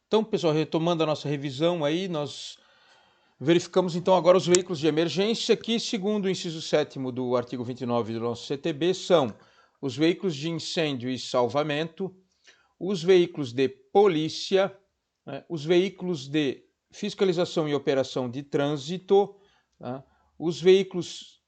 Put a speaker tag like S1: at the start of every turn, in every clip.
S1: Então, pessoal, retomando a nossa revisão aí, nós verificamos então agora os veículos de emergência, que, segundo o inciso 7º do artigo 29 do nosso CTB, são os veículos de incêndio e salvamento, os veículos de polícia, né, os veículos de fiscalização e operação de trânsito, tá, os veículos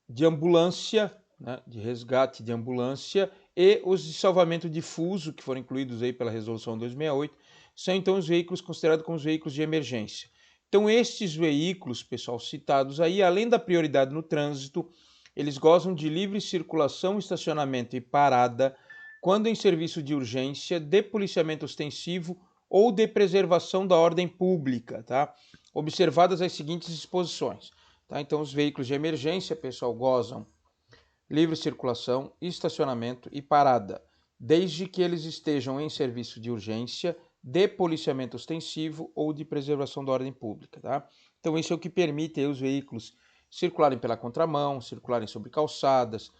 S1: de ambulância, né, de resgate de ambulância, e os de salvamento difuso, que foram incluídos aí pela resolução 268, são então os veículos considerados como os veículos de emergência. Então, estes veículos, pessoal, citados aí, além da prioridade no trânsito, eles gozam de livre circulação, estacionamento e parada quando em serviço de urgência, de policiamento ostensivo ou de preservação da ordem pública, tá? Observadas as seguintes disposições. Tá? Então, os veículos de emergência, pessoal, gozam livre circulação, estacionamento e parada, desde que eles estejam em serviço de urgência, de policiamento ostensivo ou de preservação da ordem pública. Tá? Então, isso é o que permite os veículos circularem pela contramão, circularem sobre calçadas,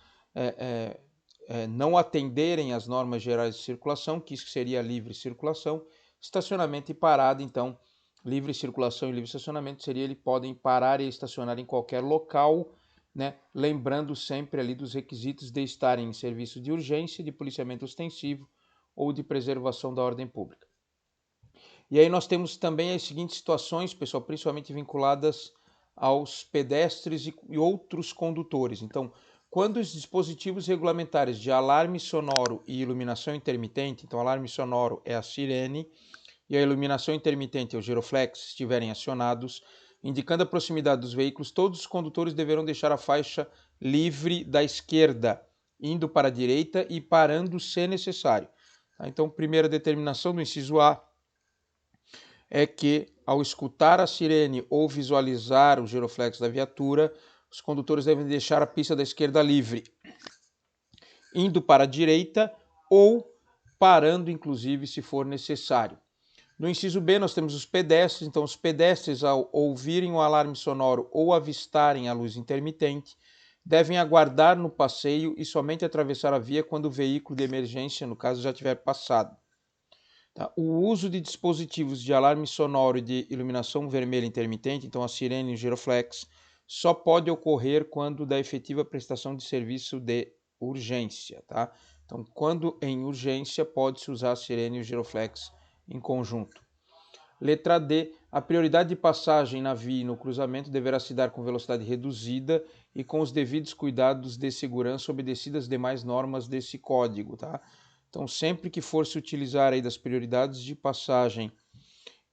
S1: não atenderem às normas gerais de circulação, que isso seria livre circulação, estacionamento e parada. Então, livre circulação e livre estacionamento seria eles podem parar e estacionar em qualquer local, né? Lembrando sempre ali dos requisitos de estarem em serviço de urgência, de policiamento ostensivo ou de preservação da ordem pública. E aí nós temos também as seguintes situações, pessoal, principalmente vinculadas aos pedestres e outros condutores. Então, quando os dispositivos regulamentares de alarme sonoro e iluminação intermitente, então alarme sonoro é a sirene e a iluminação intermitente é o giroflex, estiverem acionados, indicando a proximidade dos veículos, todos os condutores deverão deixar a faixa livre da esquerda, indo para a direita e parando se necessário. Então, primeira determinação do inciso A é que, ao escutar a sirene ou visualizar o giroflex da viatura, os condutores devem deixar a pista da esquerda livre, indo para a direita ou parando, inclusive, se for necessário. No inciso B, nós temos os pedestres. Então, os pedestres, ao ouvirem o alarme sonoro ou avistarem a luz intermitente, devem aguardar no passeio e somente atravessar a via quando o veículo de emergência, no caso, já tiver passado. Tá? O uso de dispositivos de alarme sonoro e de iluminação vermelha intermitente, então a sirene e o giroflex, só pode ocorrer quando da efetiva prestação de serviço de urgência. Tá? Então, quando em urgência, pode-se usar a sirene e o giroflex em conjunto. Letra D. A prioridade de passagem na via e no cruzamento deverá se dar com velocidade reduzida e com os devidos cuidados de segurança obedecidas as demais normas desse código. Tá? Então, sempre que for se utilizar aí das prioridades de passagem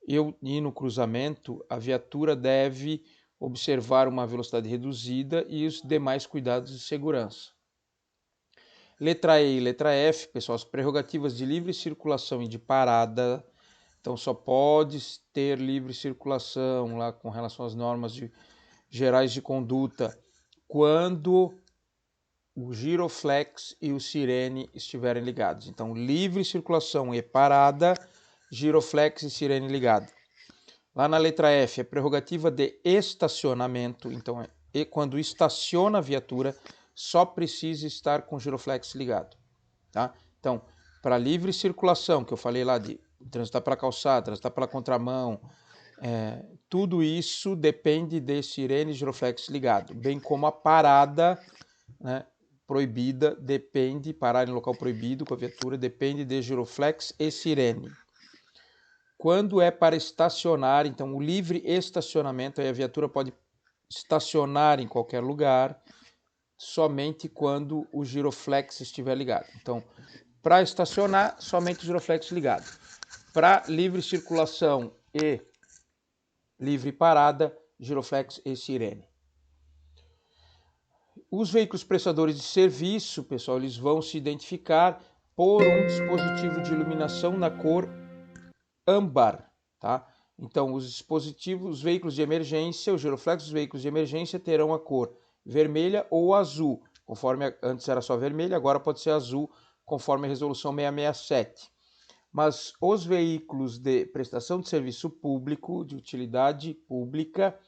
S1: e no cruzamento, a viatura deve observar uma velocidade reduzida e os demais cuidados de segurança. Letra E e letra F, pessoal, as prerrogativas de livre circulação e de parada. Então, só pode ter livre circulação lá com relação às normas gerais de conduta quando o giroflex e o sirene estiverem ligados. Então, livre circulação e parada, giroflex e sirene ligado. Lá na letra F, é prerrogativa de estacionamento. Então, quando estaciona a viatura, só precisa estar com o giroflex ligado. Tá? Então, para livre circulação, que eu falei lá de transitar pela calçada, transitar pela contramão, tudo isso depende de sirene e giroflex ligado, bem como a parada, né, proibida, depende, parar em local proibido com a viatura, depende de giroflex e sirene. Quando é para estacionar, então o livre estacionamento, aí a viatura pode estacionar em qualquer lugar, somente quando o giroflex estiver ligado. Então, para estacionar, somente o giroflex ligado. Para livre circulação e livre parada, giroflex e sirene. Os veículos prestadores de serviço, pessoal, eles vão se identificar por um dispositivo de iluminação na cor âmbar, tá? Então, os dispositivos, os veículos de emergência, os giroflex dos veículos de emergência terão a cor vermelha ou azul, conforme antes era só vermelha, agora pode ser azul, conforme a resolução 667. Mas os veículos de prestação de serviço público, de utilidade pública,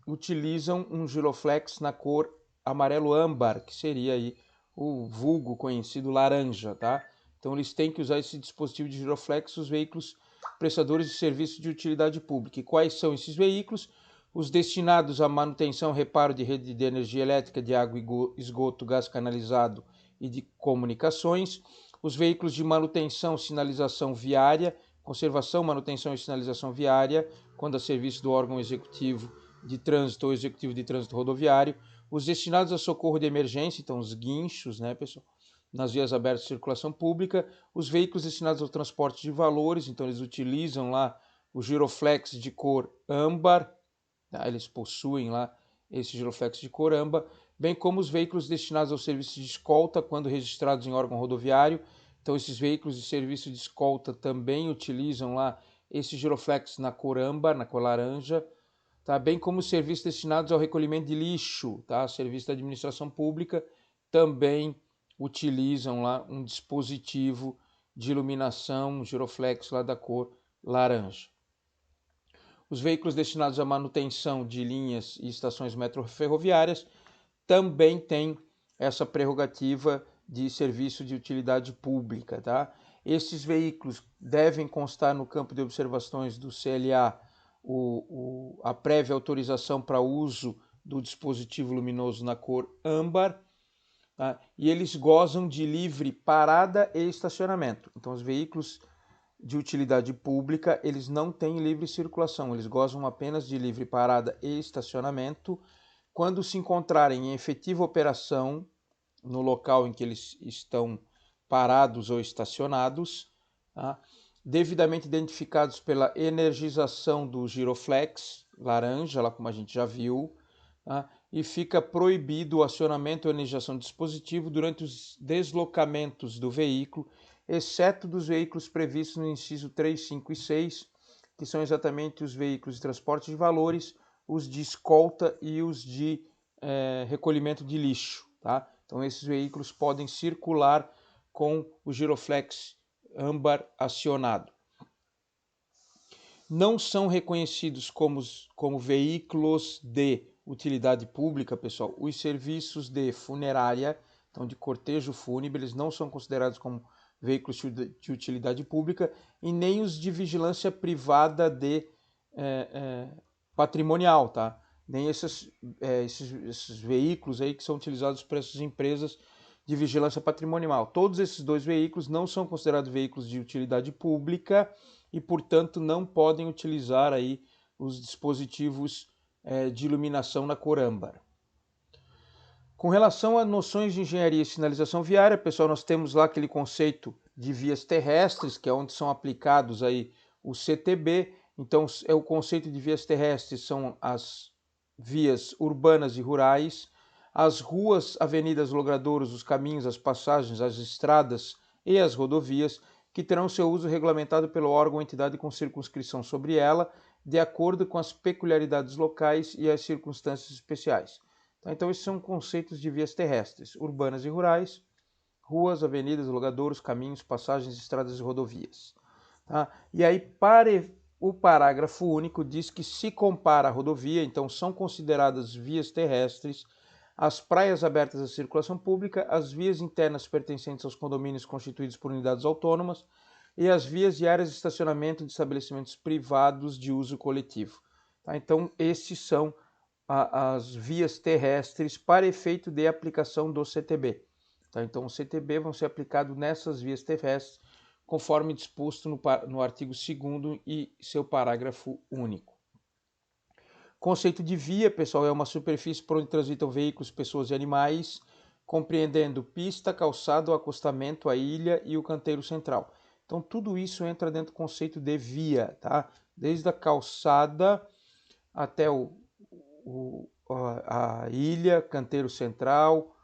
S1: utilizam um giroflex na cor amarelo âmbar, que seria aí o vulgo conhecido laranja, tá? Então eles têm que usar esse dispositivo de giroflex, os veículos prestadores de serviços de utilidade pública. E quais são esses veículos? Os destinados à manutenção, reparo de rede de energia elétrica, de água, esgoto, gás canalizado e de comunicações. Os veículos de manutenção, sinalização viária, conservação, manutenção e sinalização viária, quando a serviço do órgão executivo de trânsito ou executivo de trânsito rodoviário. Os destinados a socorro de emergência, então os guinchos, né, pessoal, nas vias abertas de circulação pública. Os veículos destinados ao transporte de valores, então eles utilizam lá o giroflex de cor âmbar, tá? Eles possuem lá esse giroflex de cor âmbar, bem como os veículos destinados ao serviço de escolta, quando registrados em órgão rodoviário. Então esses veículos de serviço de escolta também utilizam lá esse giroflex na cor âmbar, na cor laranja, tá? Bem como os serviços destinados ao recolhimento de lixo, tá? Serviço da administração pública também utilizam lá um dispositivo de iluminação, um giroflex lá da cor laranja. Os veículos destinados à manutenção de linhas e estações metroferroviárias também têm essa prerrogativa de serviço de utilidade pública, tá? Esses veículos devem constar no campo de observações do CLA a prévia autorização para uso do dispositivo luminoso na cor âmbar, tá? E eles gozam de livre parada e estacionamento. Então, os veículos de utilidade pública, eles não têm livre circulação, eles gozam apenas de livre parada e estacionamento quando se encontrarem em efetiva operação no local em que eles estão parados ou estacionados, tá? Devidamente identificados pela energização do giroflex laranja, lá como a gente já viu, tá? E fica proibido o acionamento ou energização do dispositivo durante os deslocamentos do veículo, exceto dos veículos previstos no inciso 3, 5 e 6, que são exatamente os veículos de transporte de valores, os de escolta e os de recolhimento de lixo, tá? Então esses veículos podem circular com o giroflex âmbar acionado. Não são reconhecidos como veículos de utilidade pública, pessoal, os serviços de funerária, então de cortejo fúnebre, eles não são considerados como veículos de utilidade pública, e nem os de vigilância privada de patrimonial, tá? Nem esses veículos aí que são utilizados por essas empresas de vigilância patrimonial. Todos esses dois veículos não são considerados veículos de utilidade pública e, portanto, não podem utilizar aí os dispositivos de iluminação na cor âmbar. Com relação a noções de engenharia e sinalização viária, pessoal, nós temos lá aquele conceito de vias terrestres, que é onde são aplicados aí o CTB. Então, o conceito de vias terrestres são as vias urbanas e rurais, as ruas, avenidas, logradouros, os caminhos, as passagens, as estradas e as rodovias, que terão seu uso regulamentado pelo órgão ou entidade com circunscrição sobre ela, de acordo com as peculiaridades locais e as circunstâncias especiais. Então, esses são conceitos de vias terrestres, urbanas e rurais, ruas, avenidas, logradouros, caminhos, passagens, estradas e rodovias. Tá? E aí, para o parágrafo único, diz que se compara a rodovia, então são consideradas vias terrestres as praias abertas à circulação pública, as vias internas pertencentes aos condomínios constituídos por unidades autônomas e as vias e áreas de estacionamento de estabelecimentos privados de uso coletivo. Tá? Então, esses são as vias terrestres para efeito de aplicação do CTB. Tá? Então, o CTB vão ser aplicados nessas vias terrestres, conforme disposto no artigo 2º e seu parágrafo único. Conceito de via, pessoal, é uma superfície por onde transitam veículos, pessoas e animais, compreendendo pista, calçado, acostamento, a ilha e o canteiro central. Então, tudo isso entra dentro do conceito de via, tá? Desde a calçada até a ilha, canteiro central,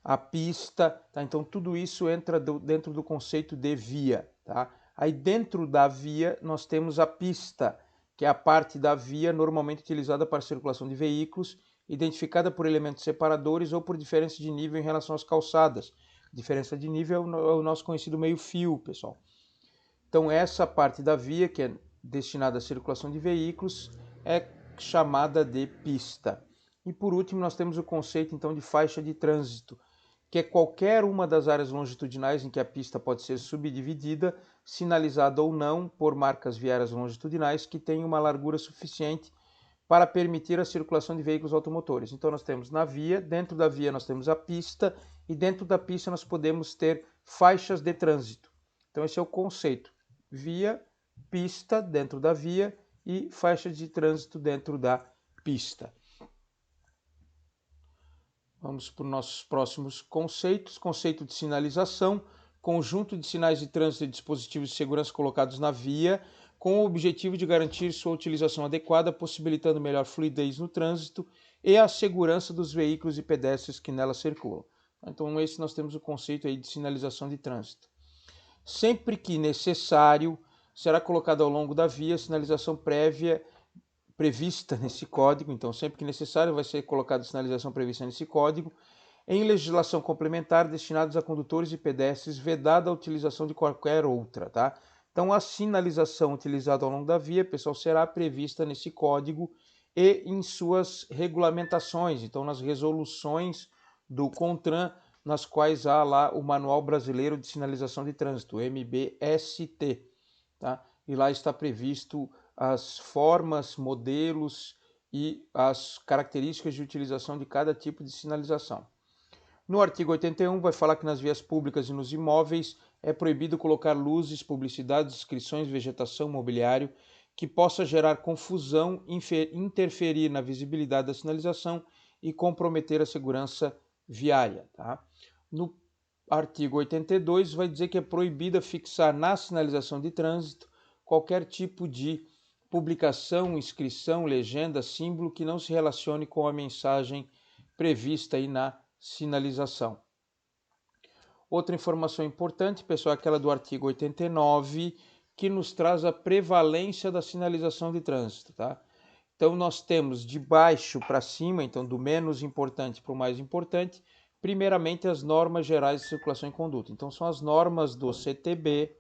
S1: a pista, tá? Então tudo isso entra dentro do conceito de via, tá? Aí dentro da via nós temos a pista, que é a parte da via normalmente utilizada para a circulação de veículos, identificada por elementos separadores ou por diferença de nível em relação às calçadas. Diferença de nível é o nosso conhecido meio-fio, pessoal. Então essa parte da via, que é destinada à circulação de veículos, é chamada de pista. E por último nós temos o conceito então de faixa de trânsito, que é qualquer uma das áreas longitudinais em que a pista pode ser subdividida, sinalizada ou não por marcas viárias longitudinais que tenham uma largura suficiente para permitir a circulação de veículos automotores. Então nós temos na via, dentro da via nós temos a pista e dentro da pista nós podemos ter faixas de trânsito. Então esse é o conceito: via, pista dentro da via e faixa de trânsito dentro da pista. Vamos para os nossos próximos conceitos. Conceito de sinalização: conjunto de sinais de trânsito e dispositivos de segurança colocados na via com o objetivo de garantir sua utilização adequada, possibilitando melhor fluidez no trânsito e a segurança dos veículos e pedestres que nela circulam. Então, esse nós temos o conceito aí de sinalização de trânsito. Sempre que necessário, será colocada ao longo da via sinalização prévia prevista nesse código. Então, sempre que necessário, vai ser colocada a sinalização prevista nesse código. Em legislação complementar destinados a condutores e pedestres, vedada a utilização de qualquer outra, tá? Então, a sinalização utilizada ao longo da via, pessoal, será prevista nesse código e em suas regulamentações, então nas resoluções do CONTRAN, nas quais há lá o Manual Brasileiro de Sinalização de Trânsito, o MBST, tá? E lá está previsto as formas, modelos e as características de utilização de cada tipo de sinalização. No artigo 81 vai falar que nas vias públicas e nos imóveis é proibido colocar luzes, publicidades, inscrições, vegetação, mobiliário que possa gerar confusão, interferir na visibilidade da sinalização e comprometer a segurança viária, tá? No artigo 82 vai dizer que é proibido fixar na sinalização de trânsito qualquer tipo de publicação, inscrição, legenda, símbolo que não se relacione com a mensagem prevista aí na sinalização. Outra informação importante, pessoal, é aquela do artigo 89, que nos traz a prevalência da sinalização de trânsito, tá? Então nós temos de baixo para cima, então do menos importante para o mais importante, primeiramente as normas gerais de circulação e conduta. Então são as normas do CTB,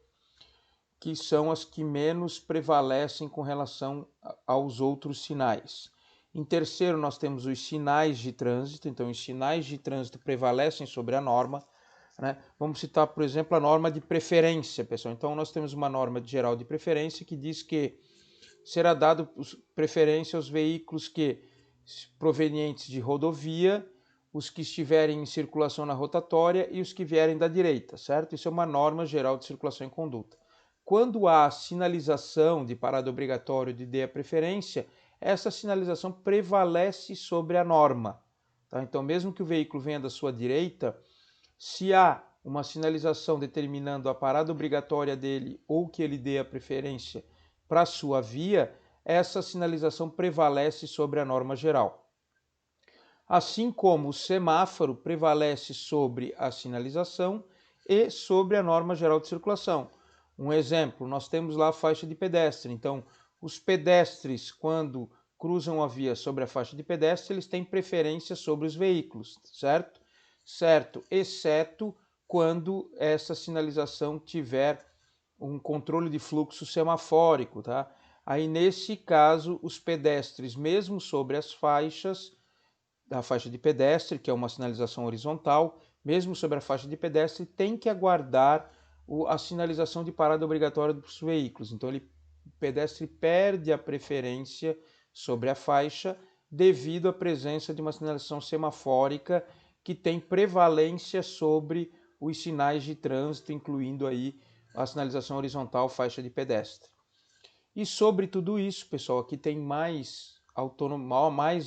S1: que são as que menos prevalecem com relação aos outros sinais. Em terceiro, nós temos os sinais de trânsito. Então os sinais de trânsito prevalecem sobre a norma, né? Vamos citar, por exemplo, a norma de preferência, pessoal. Então nós temos uma norma geral de preferência que diz que será dado preferência aos veículos que provenientes de rodovia, os que estiverem em circulação na rotatória e os que vierem da direita, certo? Isso é uma norma geral de circulação e conduta. Quando há sinalização de parada obrigatória de dê a preferência, essa sinalização prevalece sobre a norma, tá? Então, mesmo que o veículo venha da sua direita, se há uma sinalização determinando a parada obrigatória dele ou que ele dê a preferência para a sua via, essa sinalização prevalece sobre a norma geral. Assim como o semáforo prevalece sobre a sinalização e sobre a norma geral de circulação. Um exemplo, nós temos lá a faixa de pedestre. Então, os pedestres, quando cruzam a via sobre a faixa de pedestre, eles têm preferência sobre os veículos, certo? Certo, exceto quando essa sinalização tiver um controle de fluxo semafórico, tá? Aí, nesse caso, os pedestres, mesmo sobre as faixas, da faixa de pedestre, que é uma sinalização horizontal, mesmo sobre a faixa de pedestre, tem que aguardar a sinalização de parada obrigatória dos veículos. Então, o pedestre perde a preferência sobre a faixa devido à presença de uma sinalização semafórica que tem prevalência sobre os sinais de trânsito, incluindo aí a sinalização horizontal, faixa de pedestre. E sobre tudo isso, pessoal, aqui tem mais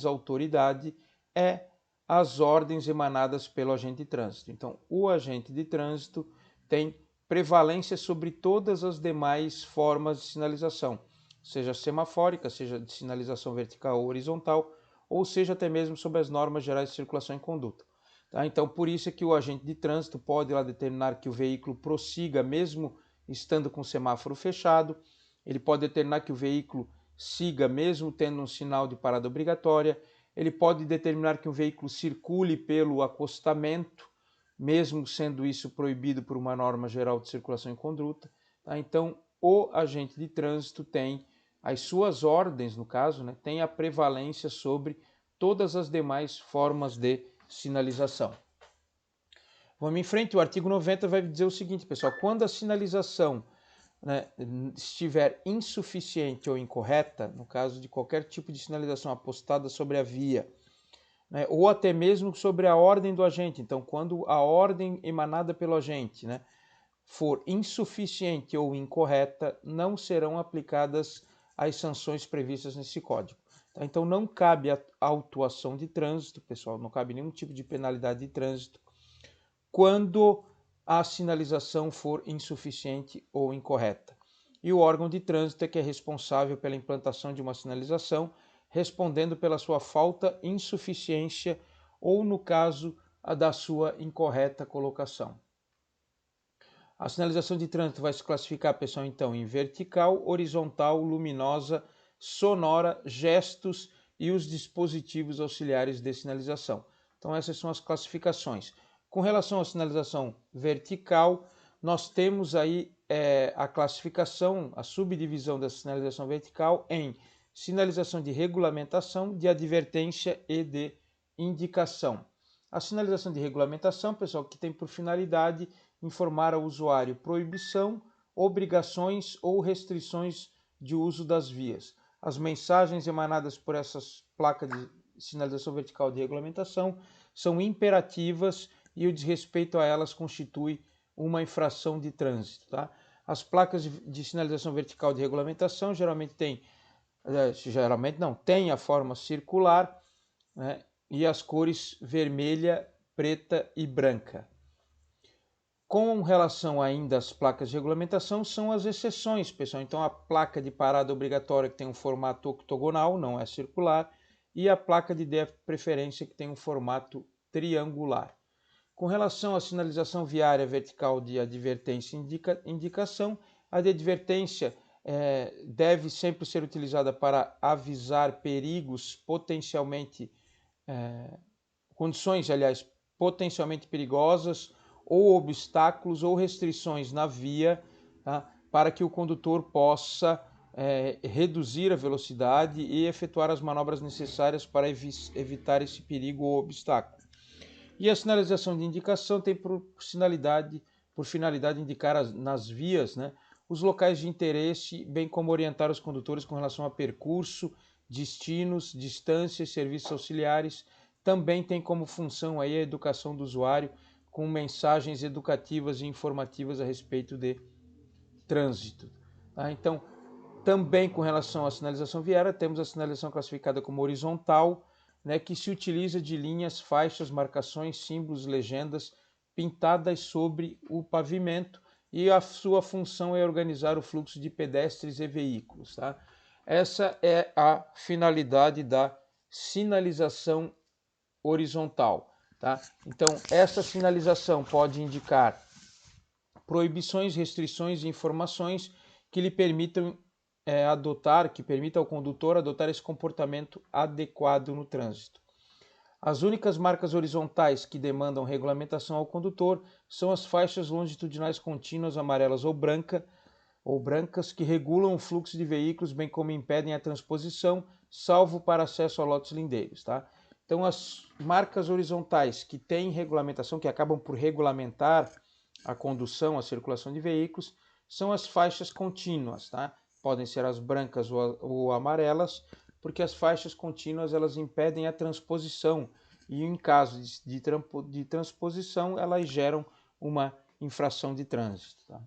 S1: autoridade, é as ordens emanadas pelo agente de trânsito. Então, o agente de trânsito tem prevalência sobre todas as demais formas de sinalização, seja semafórica, seja de sinalização vertical ou horizontal, ou seja até mesmo sobre as normas gerais de circulação e conduta. Tá? Então, por isso é que o agente de trânsito pode lá determinar que o veículo prossiga mesmo estando com o semáforo fechado, ele pode determinar que o veículo siga mesmo tendo um sinal de parada obrigatória, ele pode determinar que o veículo circule pelo acostamento, mesmo sendo isso proibido por uma norma geral de circulação e conduta. Tá? Então, o agente de trânsito tem as suas ordens, no caso, né, tem a prevalência sobre todas as demais formas de sinalização. Vamos em frente, o artigo 90 vai dizer o seguinte, pessoal: quando a sinalização né, estiver insuficiente ou incorreta, no caso de qualquer tipo de sinalização apostada sobre a via, né, ou até mesmo sobre a ordem do agente. Então, quando a ordem emanada pelo agente, né, for insuficiente ou incorreta, não serão aplicadas as sanções previstas nesse código. Tá? Então, não cabe a autuação de trânsito, pessoal, não cabe nenhum tipo de penalidade de trânsito quando a sinalização for insuficiente ou incorreta. E o órgão de trânsito é que é responsável pela implantação de uma sinalização, respondendo pela sua falta, insuficiência ou, no caso, a da sua incorreta colocação. A sinalização de trânsito vai se classificar, pessoal, então, em vertical, horizontal, luminosa, sonora, gestos e os dispositivos auxiliares de sinalização. Então, essas são as classificações. Com relação à sinalização vertical, nós temos aí a classificação, a subdivisão da sinalização vertical em sinalização de regulamentação, de advertência e de indicação. A sinalização de regulamentação, pessoal, que tem por finalidade informar ao usuário proibição, obrigações ou restrições de uso das vias. As mensagens emanadas por essas placas de sinalização vertical de regulamentação são imperativas e o desrespeito a elas constitui uma infração de trânsito. Tá? As placas de sinalização vertical de regulamentação geralmente têm a forma circular, né, e as cores vermelha, preta e branca. Com relação ainda às placas de regulamentação, são as exceções, pessoal. Então, a placa de parada obrigatória que tem um formato octogonal, não é circular, e a placa de preferência que tem um formato triangular. Com relação à sinalização viária vertical de advertência e indicação, a de advertência deve sempre ser utilizada para avisar perigos condições, aliás, potencialmente perigosas ou obstáculos ou restrições na via, tá? Para que o condutor possa reduzir a velocidade e efetuar as manobras necessárias para evitar esse perigo ou obstáculo. E a sinalização de indicação tem por finalidade indicar nas vias, né, os locais de interesse, bem como orientar os condutores com relação a percurso, destinos, distâncias, serviços auxiliares. Também tem como função aí a educação do usuário com mensagens educativas e informativas a respeito de trânsito. Tá? Então, também com relação à sinalização viária, temos a sinalização classificada como horizontal, né, que se utiliza de linhas, faixas, marcações, símbolos, legendas pintadas sobre o pavimento e a sua função é organizar o fluxo de pedestres e veículos. Tá? Essa é a finalidade da sinalização horizontal. Tá? Então, essa sinalização pode indicar proibições, restrições e informações que lhe permitam que permita ao condutor adotar esse comportamento adequado no trânsito. As únicas marcas horizontais que demandam regulamentação ao condutor são as faixas longitudinais contínuas amarelas ou brancas que regulam o fluxo de veículos, bem como impedem a transposição, salvo para acesso a lotes lindeiros. Tá? Então, as marcas horizontais que têm regulamentação, que acabam por regulamentar a condução, a circulação de veículos, são as faixas contínuas, tá? Podem ser as brancas ou amarelas, porque as faixas contínuas elas impedem a transposição e em caso de transposição elas geram uma infração de trânsito. Tá?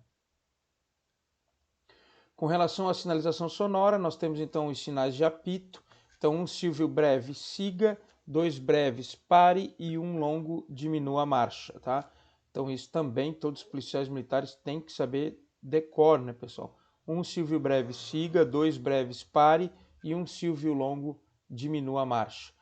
S1: Com relação à sinalização sonora, nós temos então os sinais de apito. Então, um silvio breve, siga, 2 breves, pare e 1 longo, diminua a marcha. Tá? Então, isso também todos os policiais militares têm que saber decor, né, pessoal? Um silvio breve, siga, 2 breves, pare e 1 silvio longo, diminua a marcha.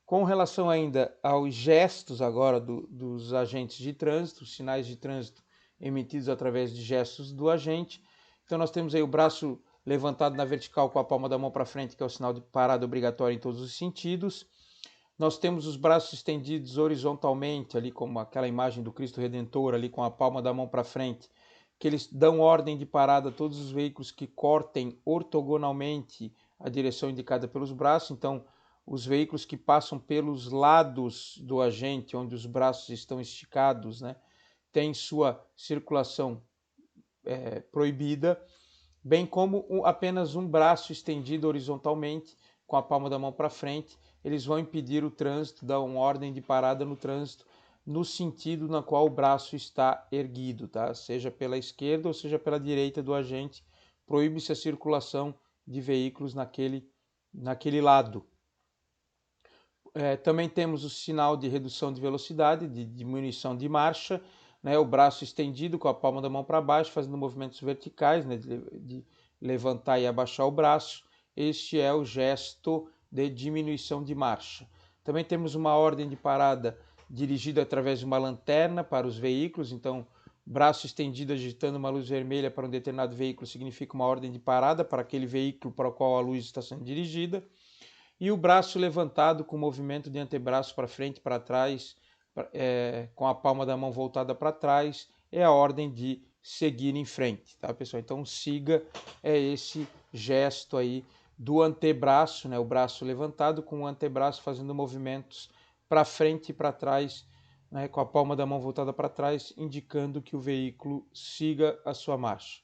S1: Com relação ainda aos gestos agora dos agentes de trânsito, sinais de trânsito emitidos através de gestos do agente. Então nós temos aí o braço levantado na vertical com a palma da mão para frente, que é o sinal de parada obrigatória em todos os sentidos. Nós temos os braços estendidos horizontalmente, ali como aquela imagem do Cristo Redentor, ali com a palma da mão para frente, que eles dão ordem de parada a todos os veículos que cortem ortogonalmente a direção indicada pelos braços. Então, os veículos que passam pelos lados do agente, onde os braços estão esticados, né, têm sua circulação proibida, bem como apenas um braço estendido horizontalmente, com a palma da mão para frente. Eles vão impedir o trânsito, dar uma ordem de parada no trânsito, no sentido na qual o braço está erguido, tá? Seja pela esquerda ou seja pela direita do agente, proíbe-se a circulação de veículos naquele lado. Também temos o sinal de redução de velocidade, de diminuição de marcha, né? O braço estendido com a palma da mão para baixo, fazendo movimentos verticais, né? de levantar e abaixar o braço. Este é o gesto de diminuição de marcha. Também temos uma ordem de parada dirigida através de uma lanterna para os veículos, então braço estendido agitando uma luz vermelha para um determinado veículo significa uma ordem de parada para aquele veículo para o qual a luz está sendo dirigida. E o braço levantado com movimento de antebraço para frente e para trás, com a palma da mão voltada para trás, é a ordem de seguir em frente, tá, pessoal? Então, siga esse gesto aí do antebraço, né? O braço levantado com o antebraço fazendo movimentos para frente e para trás, né? Com a palma da mão voltada para trás, indicando que o veículo siga a sua marcha.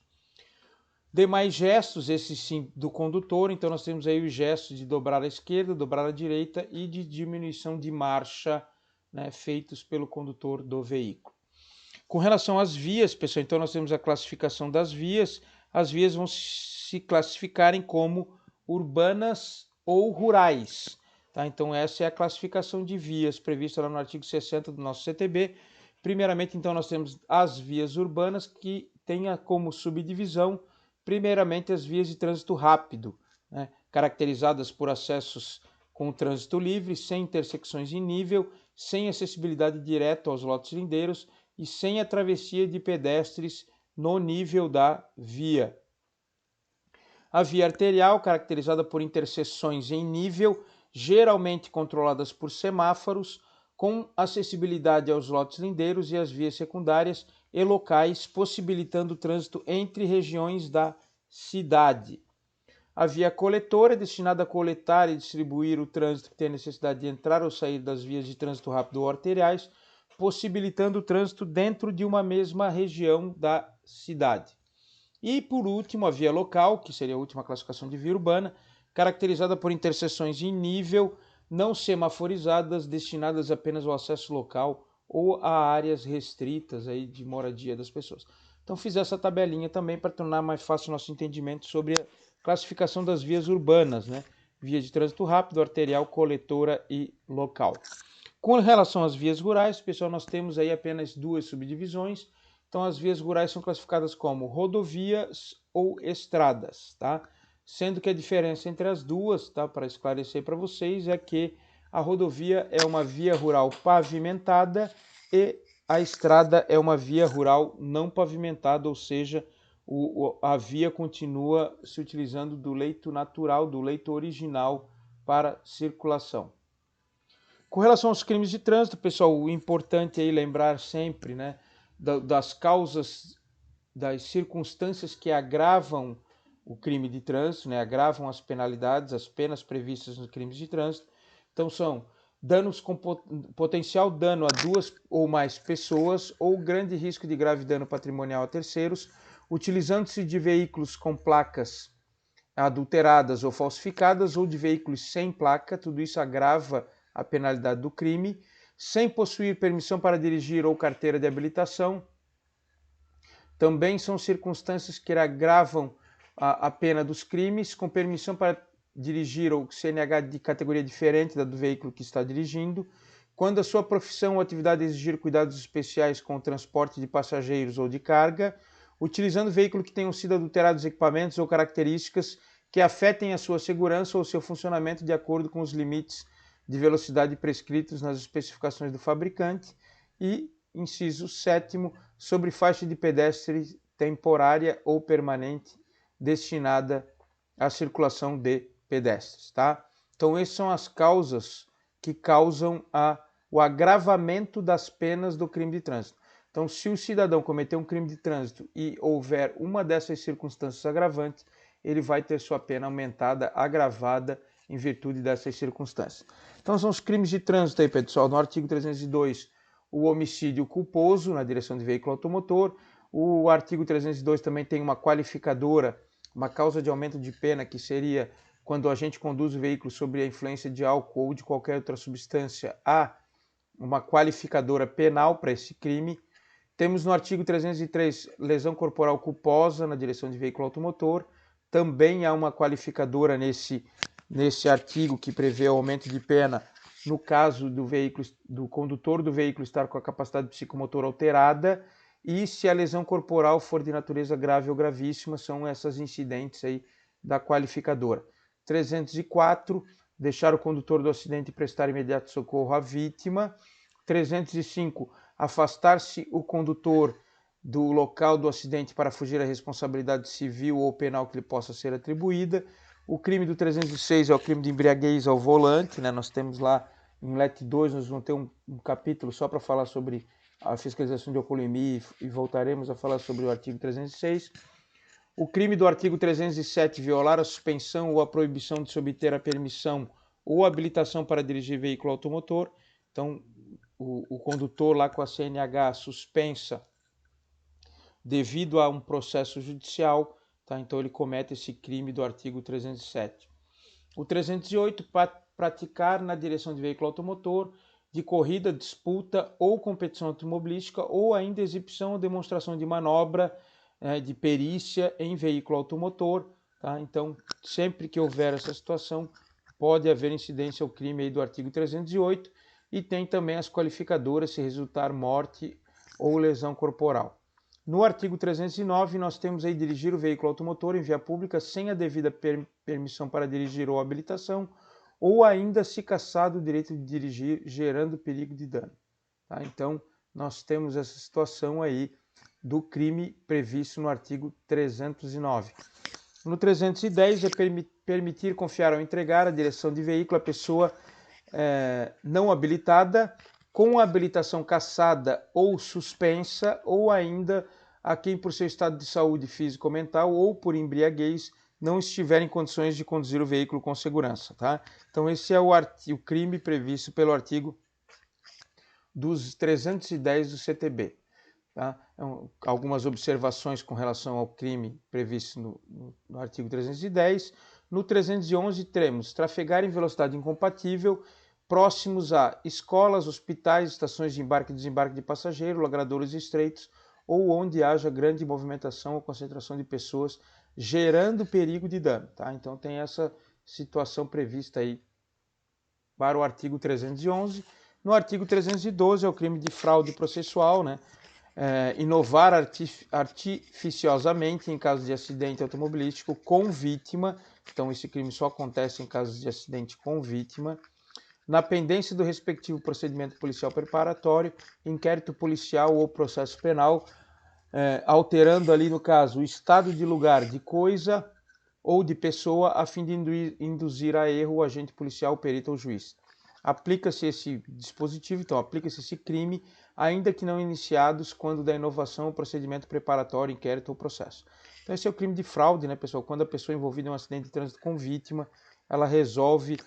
S1: Demais gestos, esses sim do condutor, então nós temos aí os gestos de dobrar à esquerda, dobrar à direita e de diminuição de marcha, né, feitos pelo condutor do veículo. Com relação às vias, pessoal, então nós temos a classificação das vias. As vias vão se classificarem como urbanas ou rurais, tá? Então essa é a classificação de vias prevista lá no artigo 60 do nosso CTB. Primeiramente, então, nós temos as vias urbanas, que tenha como subdivisão primeiramente as vias de trânsito rápido, né, caracterizadas por acessos com trânsito livre, sem intersecções em nível, sem acessibilidade direta aos lotes lindeiros e sem a travessia de pedestres no nível da via. A via arterial, caracterizada por interseções em nível, geralmente controladas por semáforos, com acessibilidade aos lotes lindeiros e às vias secundárias e locais, possibilitando o trânsito entre regiões da cidade. A via coletora, destinada a coletar e distribuir o trânsito que tem necessidade de entrar ou sair das vias de trânsito rápido ou arteriais, possibilitando o trânsito dentro de uma mesma região da cidade. E, por último, a via local, que seria a última classificação de via urbana, caracterizada por interseções em nível, não semaforizadas, destinadas apenas ao acesso local ou a áreas restritas aí de moradia das pessoas. Então fiz essa tabelinha também para tornar mais fácil o nosso entendimento sobre a classificação das vias urbanas, né? Via de trânsito rápido, arterial, coletora e local. Com relação às vias rurais, pessoal, nós temos aí apenas duas subdivisões. Então as vias rurais são classificadas como rodovias ou estradas, tá? Sendo que a diferença entre as duas, tá, para esclarecer para vocês, é que a rodovia é uma via rural pavimentada e a estrada é uma via rural não pavimentada, ou seja, a via continua se utilizando do leito natural, do leito original para circulação. Com relação aos crimes de trânsito, pessoal, o importante é lembrar sempre, né, das causas, das circunstâncias que agravam o crime de trânsito, né, agravam as penalidades, as penas previstas nos crimes de trânsito. Então são danos com potencial dano a duas ou mais pessoas ou grande risco de grave dano patrimonial a terceiros, utilizando-se de veículos com placas adulteradas ou falsificadas ou de veículos sem placa, tudo isso agrava a penalidade do crime, sem possuir permissão para dirigir ou carteira de habilitação. Também são circunstâncias que agravam a pena dos crimes, com permissão para dirigir ou CNH de categoria diferente da do veículo que está dirigindo, quando a sua profissão ou atividade exigir cuidados especiais com o transporte de passageiros ou de carga, utilizando veículo que tenham sido adulterados equipamentos ou características que afetem a sua segurança ou seu funcionamento de acordo com os limites de velocidade prescritos nas especificações do fabricante. E, inciso 7º, sobre faixa de pedestre temporária ou permanente destinada à circulação de pedestres, tá? Então, essas são as causas que causam o agravamento das penas do crime de trânsito. Então, se o cidadão cometer um crime de trânsito e houver uma dessas circunstâncias agravantes, ele vai ter sua pena aumentada, agravada, em virtude dessas circunstâncias. Então, são os crimes de trânsito aí, pessoal. No artigo 302, o homicídio culposo na direção de veículo automotor, O artigo 302 também tem uma qualificadora, uma causa de aumento de pena, que seria quando a gente conduz o veículo sob a influência de álcool ou de qualquer outra substância, há uma qualificadora penal para esse crime. Temos no artigo 303 lesão corporal culposa na direção de veículo automotor. Também há uma qualificadora nesse artigo que prevê o aumento de pena no caso do condutor do veículo estar com a capacidade psicomotora alterada e se a lesão corporal for de natureza grave ou gravíssima, são essas incidentes aí da qualificadora. 304, deixar o condutor do acidente prestar imediato socorro à vítima. 305, afastar-se o condutor do local do acidente para fugir à responsabilidade civil ou penal que lhe possa ser atribuída. O crime do 306 é o crime de embriaguez ao volante, né? Nós temos lá em LET 2, nós vamos ter um capítulo só para falar sobre a fiscalização de alcoolemia e voltaremos a falar sobre o artigo 306. O crime do artigo 307, violar a suspensão ou a proibição de se obter a permissão ou habilitação para dirigir veículo automotor. Então, o condutor lá com a CNH suspensa devido a um processo judicial, tá? Então ele comete esse crime do artigo 307. O 308, praticar na direção de veículo automotor, de corrida, disputa ou competição automobilística, ou ainda exibição ou demonstração de manobra de perícia em veículo automotor. Tá? Então, sempre que houver essa situação, pode haver incidência ao crime aí do artigo 308, e tem também as qualificadoras se resultar morte ou lesão corporal. No artigo 309, nós temos aí dirigir o veículo automotor em via pública sem a devida permissão para dirigir ou habilitação, ou ainda se cassado o direito de dirigir, gerando perigo de dano. Tá? Então, nós temos essa situação aí do crime previsto no artigo 309. No 310 é permitir, confiar ou entregar a direção de veículo à pessoa não habilitada, com habilitação cassada ou suspensa, ou ainda a quem por seu estado de saúde físico ou mental ou por embriaguez não estiver em condições de conduzir o veículo com segurança. Tá? Então esse é o crime previsto pelo artigo dos 310 do CTB. Tá? Então, algumas observações com relação ao crime previsto no artigo 310. No 311 temos trafegar em velocidade incompatível próximos a escolas, hospitais, estações de embarque e desembarque de passageiro, lagradouros estreitos ou onde haja grande movimentação ou concentração de pessoas, gerando perigo de dano. Tá? Então tem essa situação prevista aí para o artigo 311. No artigo 312 é o crime de fraude processual, né? Inovar artificiosamente em caso de acidente automobilístico com vítima. Então esse crime só acontece em casos de acidente com vítima. Na pendência do respectivo procedimento policial preparatório, inquérito policial ou processo penal, alterando ali, no caso, o estado de lugar de coisa ou de pessoa, a fim de induzir a erro o agente policial, o perito ou o juiz. Aplica-se esse dispositivo, então aplica-se esse crime, ainda que não iniciados quando da inovação, procedimento preparatório, inquérito ou processo. Então esse é o crime de fraude, né, pessoal? Quando a pessoa envolvida em um acidente de trânsito com vítima, ela resolve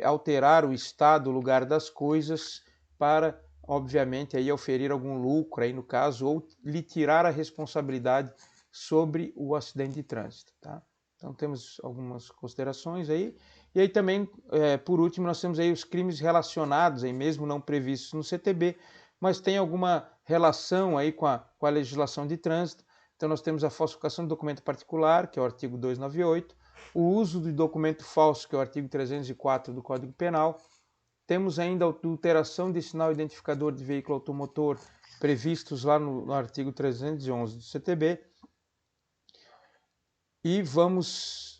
S1: alterar o estado, o lugar das coisas para, obviamente, aí oferir algum lucro, aí no caso, ou lhe tirar a responsabilidade sobre o acidente de trânsito. Tá? Então temos algumas considerações aí. E aí também, por último, nós temos aí os crimes relacionados, aí mesmo não previstos no CTB, mas tem alguma relação aí com a legislação de trânsito. Então nós temos a falsificação de documento particular, que é o artigo 298, o uso de documento falso, que é o artigo 304 do Código Penal. Temos ainda a adulteração de sinal identificador de veículo automotor, previstos lá no artigo 311 do CTB. E vamos